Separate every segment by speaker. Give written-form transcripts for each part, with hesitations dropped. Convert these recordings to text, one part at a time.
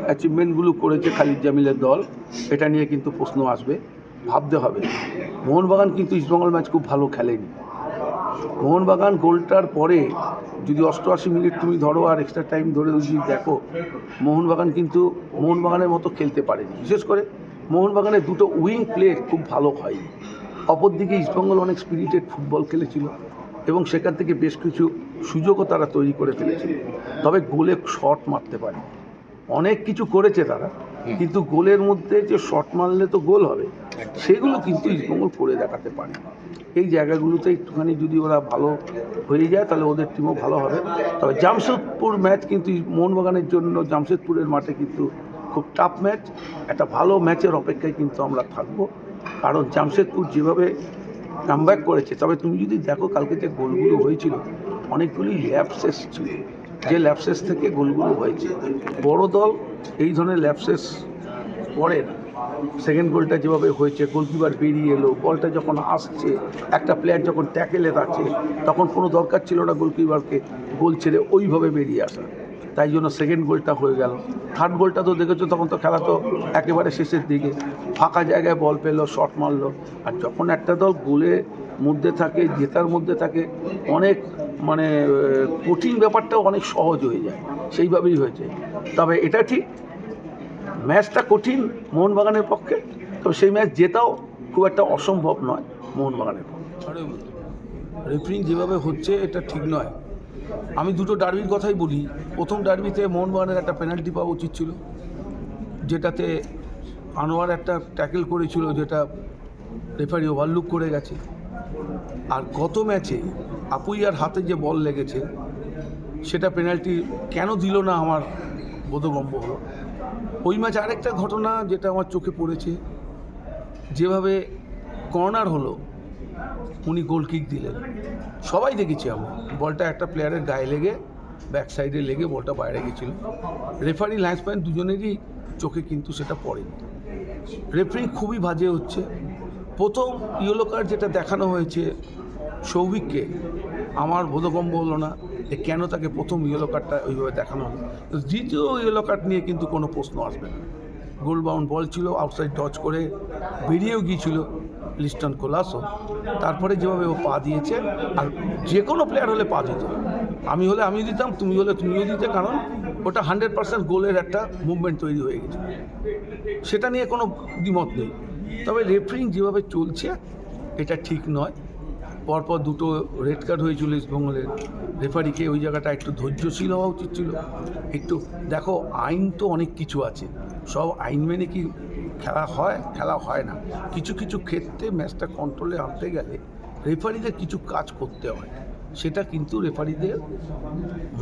Speaker 1: অ্যাচিভমেন্টগুলো করেছে খালিদ জামিলের দল, এটা নিয়ে কিন্তু প্রশ্ন আসবে, ভাবতে হবে। মোহনবাগান কিন্তু ইস্টবেঙ্গল ম্যাচ খুব ভালো খেলেনি। মোহনবাগান গোলটার পরে যদি 88 মিনিট তুমি ধরো আর এক্সট্রা টাইম ধরে যদি দেখো, মোহনবাগানের মতো খেলতে পারেনি। বিশেষ করে মোহনবাগানের দুটো উইং প্লে খুব ভালো হয়নি। অপরদিকে ইস্টবেঙ্গল অনেক স্পিরিটেড ফুটবল খেলেছিল এবং সেখান থেকে বেশ কিছু সুযোগও তারা তৈরি করে ফেলেছিল, তবে গোলে শট মারতে পারে। অনেক কিছু করেছে তারা, কিন্তু গোলের মধ্যে যে শট মারলে তো গোল হবে সেগুলো কিন্তু ইস্টবেঙ্গল করে দেখাতে পারে। এই জায়গাগুলোতে একটুখানি যদি ওরা ভালো হয়ে যায় তাহলে ওদের টিমও ভালো হবে। তবে জামশেদপুর ম্যাচ কিন্তু মোহনবাগানের জন্য জামশেদপুরের মাঠে কিন্তু খুব টাফ ম্যাচ। একটা ভালো ম্যাচের অপেক্ষায় কিন্তু আমরা থাকবো, কারণ জামশেদপুর যেভাবে কামব্যাক করেছে। তবে তুমি যদি দেখো কালকে যে গোলগুলো হয়েছিল অনেকগুলি ল্যাপসেস ছিল, যে ল্যাপসেস থেকে গোলগুলো হয়েছে। বড় দল এই ধরনের ল্যাপসেস করে না। সেকেন্ড গোলটা যেভাবে হয়েছে, গোলকিপার বেরিয়ে এলো, বলটা যখন আসছে, একটা প্লেয়ার যখন ট্যাকেলে আছে, তখন কোনো দরকার ছিল না গোলকিপারকে গোল ছেড়ে ওইভাবে বেরিয়ে আসা, তাই জন্য সেকেন্ড গোলটা হয়ে গেল। থার্ড গোলটা তো দেখেছো, তখন তো খেলা তো একেবারে শেষের দিকে, ফাঁকা জায়গায় বল পেলো, শট মারলো। আর যখন একটা দল গোলের মধ্যে থাকে, জেতার মধ্যে থাকে, অনেক কঠিন ব্যাপারটাও অনেক সহজ হয়ে যায়, সেইভাবেই হয়েছে। তবে এটা ঠিক, ম্যাচটা কঠিন মোহনবাগানের পক্ষে, তবে সেই ম্যাচ জেতাও খুব একটা অসম্ভব নয় মোহনবাগানের পক্ষে। রেফারিং যেভাবে হচ্ছে এটা ঠিক নয়। আমি দুটো ডার্বির কথাই বলি। প্রথম ডার্বিতে মোহনবাগানের একটা পেনাল্টি পাওয়া উচিত ছিল, যেটাতে আনোয়ার একটা ট্যাকেল করেছিল, যেটা রেফারি ওভারলুক করে গেছে। আর গত ম্যাচে আপুইয়ার হাতে যে বল লেগেছে সেটা পেনাল্টি কেন দিল না আমার বোধগম্য হলো। ওই ম্যাচে আরেকটা ঘটনা যেটা আমার চোখে পড়েছে, যেভাবে কর্নার হলো, উনি গোল কিক দিলেন, সবাই দেখেছি আমরা, বলটা একটা প্লেয়ারের গায়ে লেগে ব্যাক সাইডে লেগে বলটা বাইরে গেছিলো। রেফারি লাইন্সম্যান দুজনেরই চোখে কিন্তু সেটা পড়েনি। রেফারি খুবই বাজে হচ্ছে। প্রথম ইয়েলো কার্ড যেটা দেখানো হয়েছে সৌভিককে, আমার বোধগম্য হলো না যে কেন তাকে প্রথম ইয়েলো কার্ডটা ওইভাবে দেখানো হলো। দ্বিতীয় ইয়েলো কার্ড নিয়ে কিন্তু কোনো প্রশ্ন আসবে না। গোল বাউন্ড বল ছিল, আউটসাইড ডচ করে বেরিয়েও গিয়েছিল লিস্টন কোলাসও। তারপরে যেভাবে ও পা দিয়েছে, আর যে কোনো প্লেয়ার হলে পা দিত, আমি হলে আমি দিতাম, তুমি হলে তুমিও দিতে, কারণ ওটা 100% গোলের একটা মুভমেন্ট তৈরি হয়ে গেছে, সেটা নিয়ে কোনো দ্বিমত নেই। তবে রেফারিং যেভাবে চলছে এটা ঠিক নয়। পরপর দুটো রেড কার্ড হয়েছিল ইস্টবেঙ্গলের। রেফারিকে ওই জায়গাটা একটু ধৈর্যশীল হওয়া উচিত ছিল। একটু দেখো, আইন তো অনেক কিছু আছে, সব আইন মেনে কি খেলা হয় না। কিছু কিছু ক্ষেত্রে ম্যাচটা কন্ট্রোলে আনতে গেলে রেফারিদের কিছু কাজ করতে হয়, সেটা কিন্তু রেফারিদের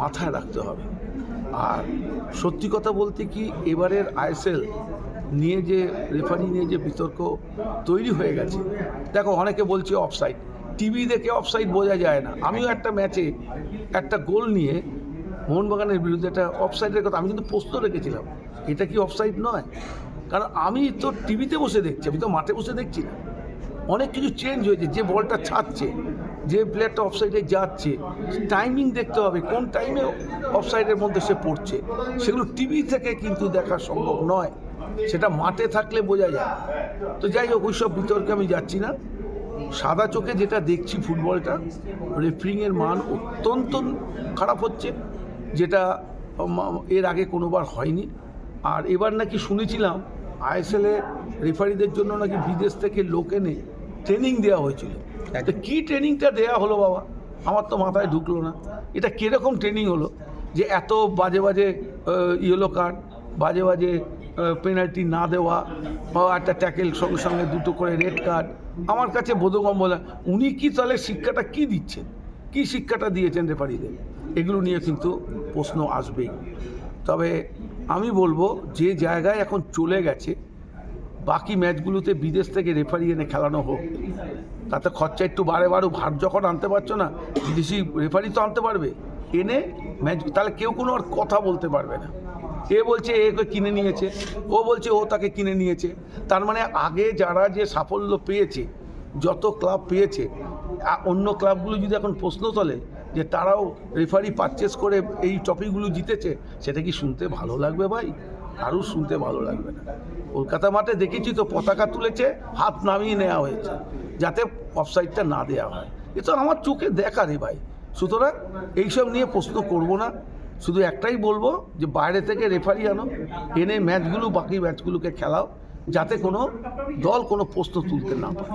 Speaker 1: মাথায় রাখতে হবে। আর সত্যি কথা বলতে কি, এবারের আইএসএল নিয়ে যে রেফারি নিয়ে যে বিতর্ক তৈরি হয়ে গেছে, দেখো অনেকে বলছে অফসাইড, টিভি দেখে অফসাইড বোঝা যায় না। আমিও একটা ম্যাচে একটা গোল নিয়ে মোহনবাগানের বিরুদ্ধে একটা অফসাইডের কথা আমি কিন্তু প্রশ্ন রেখেছিলাম, এটা কি অফসাইড নয়? কারণ আমি তো টিভিতে বসে দেখছি, আমি তো মাঠে বসে দেখছি না। অনেক কিছু চেঞ্জ হয়েছে, যে বলটা ছাড়ছে, যে প্লেয়ারটা অফসাইডে যাচ্ছে, টাইমিং দেখতে হবে, কোন টাইমে অফসাইডের মধ্যে সে পড়ছে, সেগুলো টিভি থেকে কিন্তু দেখা সম্ভব নয়, সেটা মাঠে থাকলে বোঝা যায়। তো যাই হোক, ওইসব বিতর্কে আমি যাচ্ছি না। সাদা চোখে যেটা দেখছি ফুটবলটা, রেফারিংয়ের মান অত্যন্ত খারাপ হচ্ছে, যেটা এর আগে কোনোবার হয়নি। আর এবার নাকি শুনেছিলাম আইএসএলে রেফারিদের জন্য নাকি বিদেশ থেকে লোক এনে ট্রেনিং দেওয়া হয়েছিল। তো কী ট্রেনিংটা দেওয়া হলো বাবা, আমার তো মাথায় ঢুকলো না। এটা কীরকম ট্রেনিং হলো যে এত বাজে বাজে ইয়েলো কার্ড, বাজে বাজে পেনাল্টি না দেওয়া, বা একটা ট্যাকেল সঙ্গে সঙ্গে দুটো করে রেড কার্ড। আমার কাছে বোধগম্য না। উনি কি তাহলে শিক্ষাটা কি দিচ্ছেন, কি শিক্ষাটা দিয়েছেন রেফারিদের, এগুলো নিয়ে কিন্তু প্রশ্ন আসবেই। তবে আমি বলবো, যে জায়গায় এখন চলে গেছে, বাকি ম্যাচগুলোতে বিদেশ থেকে রেফারি এনে খেলানো হোক। তাতে খরচা একটু বাড়ে, ভার যখন আনতে পারছো না, বিদেশি রেফারি তো আনতে পারবে এনে ম্যাচ, তাহলে কেউ কোনো আর কথা বলতে পারবে না। এ বলছে একে কিনে নিয়েছে, ও বলছে ও তাকে কিনে নিয়েছে। তার মানে আগে যারা যে সাফল্য পেয়েছে, যত ক্লাব পেয়েছে, অন্য ক্লাবগুলো যদি এখন প্রশ্ন তোলে যে তারাও রেফারি পারচেস করে এই ট্রফিগুলো জিতেছে, সেটা কি শুনতে ভালো লাগবে ভাই? কারুর শুনতে ভালো লাগবে না। কলকাতা মাঠে দেখেছি তো পতাকা তুলেছে, হাত নামিয়ে নেওয়া হয়েছে যাতে অফসাইডটা না দেওয়া হয়। এ তো আমার চোখে দেখা রে ভাই। সুতরাং এইসব নিয়ে প্রশ্ন করব না, শুধু একটাই বলবো যে বাইরে থেকে রেফারি আনো, এনে ম্যাচগুলো বাকি ম্যাচগুলোকে খেলাও, যাতে কোনো দল কোনো প্রশ্ন তুলতে না পারে।